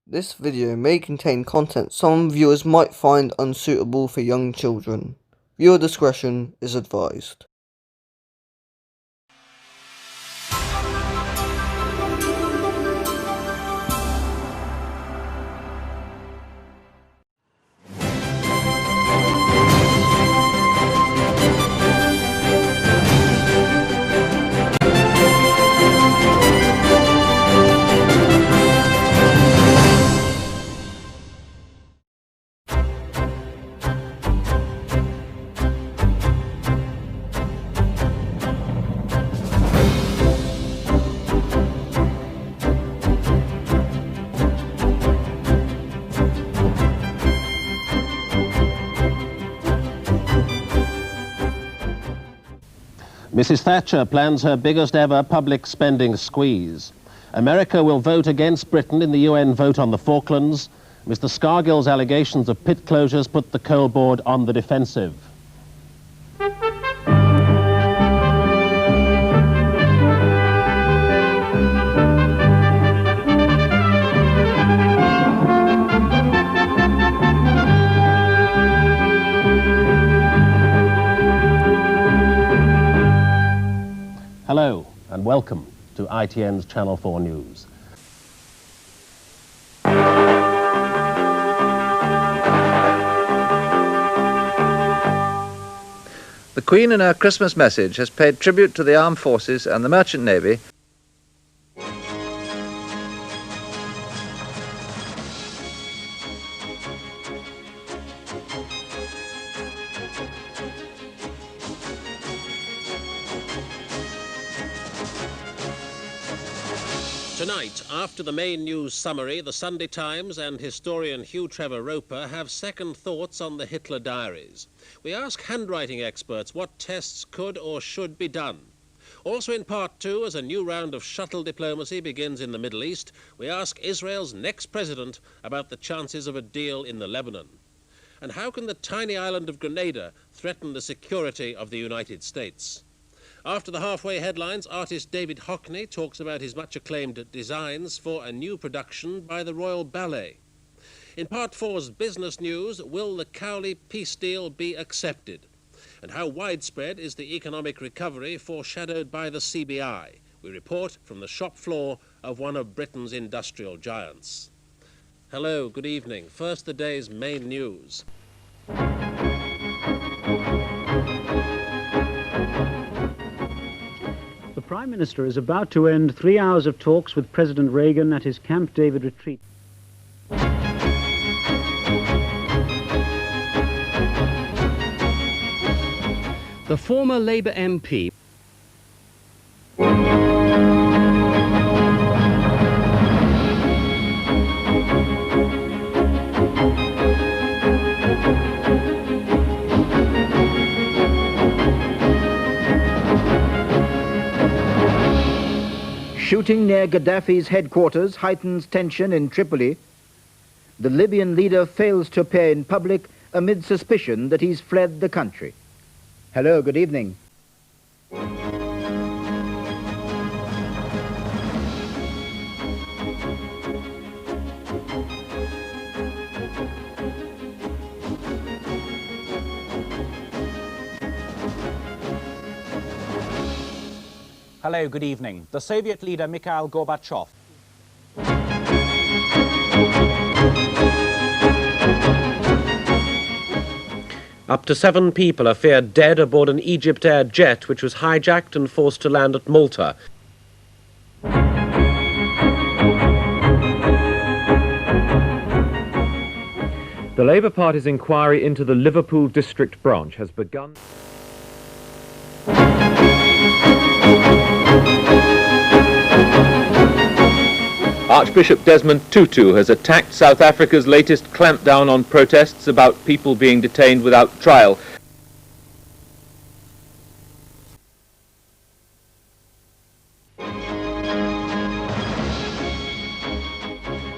This video may contain content some viewers might find unsuitable for young children. Viewer discretion is advised. Mrs. Thatcher plans her biggest ever public spending squeeze. America will vote against Britain in the UN vote on the Falklands. Mr. Scargill's allegations of pit closures put the coal board on the defensive. Hello and welcome to ITN's Channel 4 News. The Queen in her Christmas message has paid tribute to the armed forces and the merchant navy. Tonight, after the main news summary, the Sunday Times and historian Hugh Trevor Roper have second thoughts on the Hitler diaries. We ask handwriting experts what tests could or should be done. Also in part two, as a new round of shuttle diplomacy begins in the Middle East, we ask Israel's next president about the chances of a deal in the Lebanon. And how can the tiny island of Grenada threaten the security of the United States? After the halfway headlines, artist David Hockney talks about his much-acclaimed designs for a new production by the Royal Ballet. In Part 4's business news, will the Cowley peace deal be accepted? And how widespread is the economic recovery foreshadowed by the CBI? We report from the shop floor of one of Britain's industrial giants. Hello, good evening. First, the day's main news. The Prime Minister is about to end 3 hours of talks with President Reagan at his Camp David retreat. The former Labour MP Shooting near Gaddafi's headquarters heightens tension in Tripoli. The Libyan leader fails to appear in public amid suspicion that he's fled the country. Hello, good evening. Hello, good evening. The Soviet leader Mikhail Gorbachev. Up to 7 people are feared dead aboard an Egypt Air jet which was hijacked and forced to land at Malta. The Labour Party's inquiry into the Liverpool district branch has begun. Archbishop Desmond Tutu has attacked South Africa's latest clampdown on protests about people being detained without trial.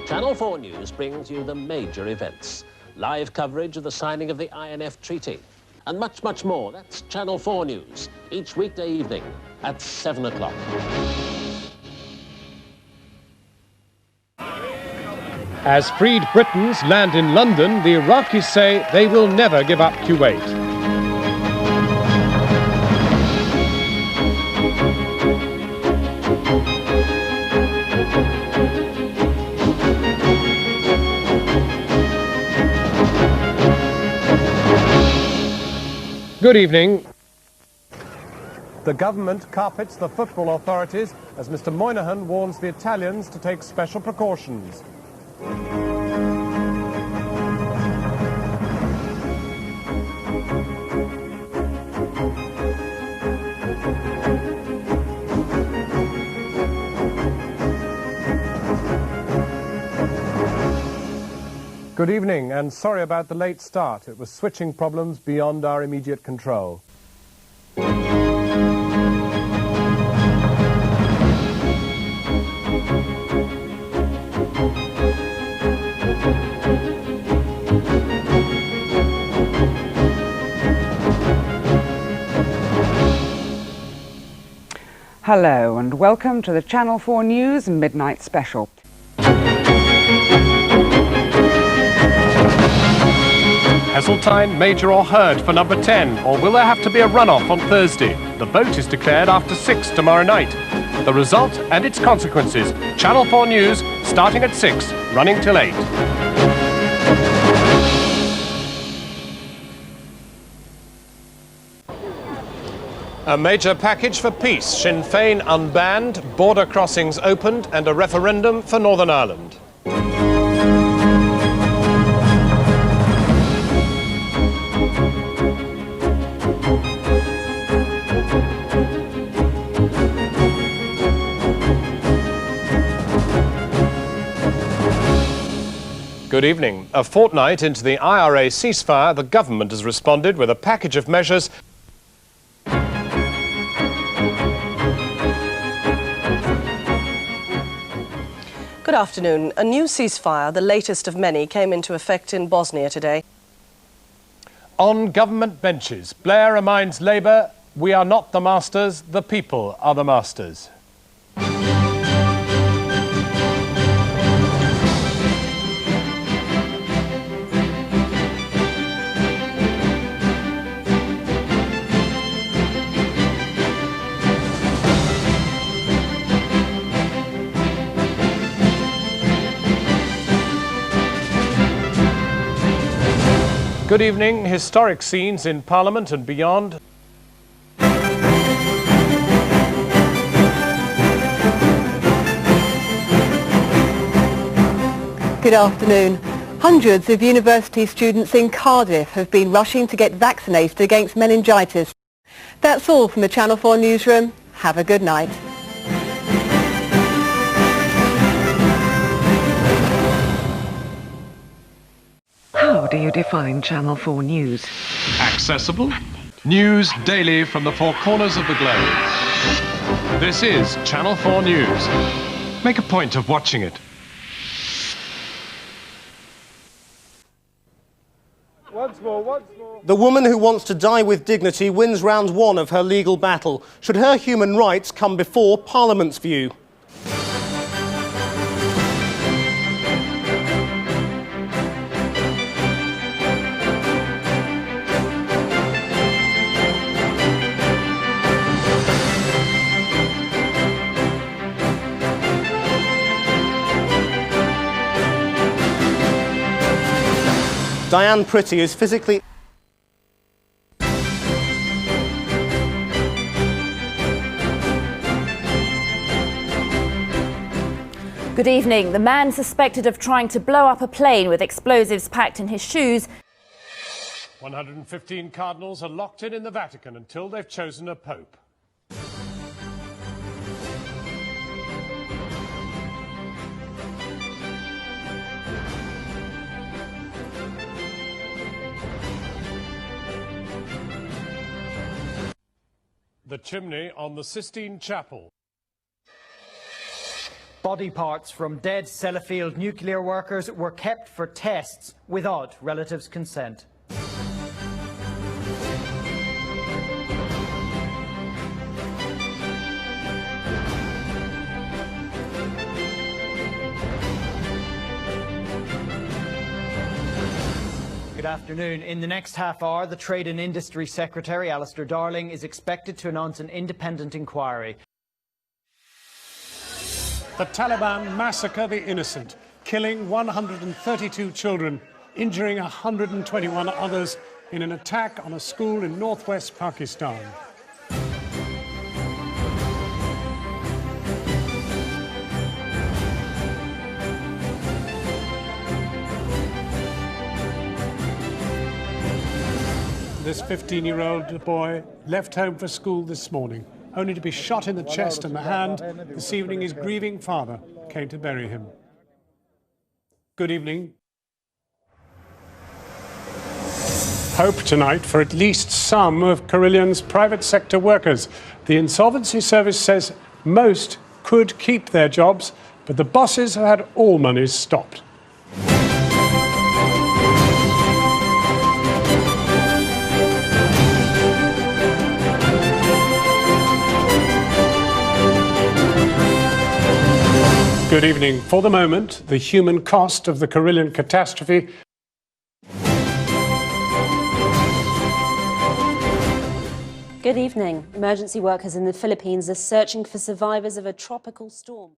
Channel 4 News brings you the major events. Live coverage of the signing of the INF Treaty. And much, much more. That's Channel 4 News. Each weekday evening at 7 o'clock. As freed Britons land in London, the Iraqis say they will never give up Kuwait. Good evening. The government carpets the football authorities as Mr. Moynihan warns the Italians to take special precautions. Good evening, and sorry about the late start. It was switching problems beyond our immediate control. Hello and welcome to the Channel 4 News Midnight Special. Heseltine, Major or Hurd for number 10, or will there have to be a runoff on Thursday? The vote is declared after 6 tomorrow night. The result and its consequences. Channel 4 News starting at 6, running till 8. A major package for peace. Sinn Féin unbanned, border crossings opened, and a referendum for Northern Ireland. Good evening. A fortnight into the IRA ceasefire, the government has responded with a package of measures. Good afternoon. A new ceasefire, the latest of many, came into effect in Bosnia today. On government benches, Blair reminds Labour, we are not the masters, the people are the masters. Good evening. Historic scenes in Parliament and beyond. Good afternoon. Hundreds of university students in Cardiff have been rushing to get vaccinated against meningitis. That's all from the Channel 4 newsroom. Have a good night. How do you define Channel 4 News? Accessible. News daily from the four corners of the globe. This is Channel 4 News. Make a point of watching it. Once more. The woman who wants to die with dignity wins round one of her legal battle. Should her human rights come before Parliament's view? Diane Pretty is physically... Good evening. The man suspected of trying to blow up a plane with explosives packed in his shoes. 115 cardinals are locked in the Vatican until they've chosen a pope. The chimney on the Sistine Chapel. Body parts from dead Sellafield nuclear workers were kept for tests without relatives' consent. Good afternoon. In the next half hour, the Trade and Industry Secretary, Alistair Darling, is expected to announce an independent inquiry. The Taliban massacre the innocent, killing 132 children, injuring 121 others in an attack on a school in northwest Pakistan. This 15-year-old boy left home for school this morning, only to be shot in the chest and the hand. This evening, his grieving father came to bury him. Good evening. Hope tonight for at least some of Carillion's private sector workers. The Insolvency Service says most could keep their jobs, but the bosses have had all monies stopped. Good evening. For the moment, the human cost of the Carillion catastrophe. Good evening. Emergency workers in the Philippines are searching for survivors of a tropical storm.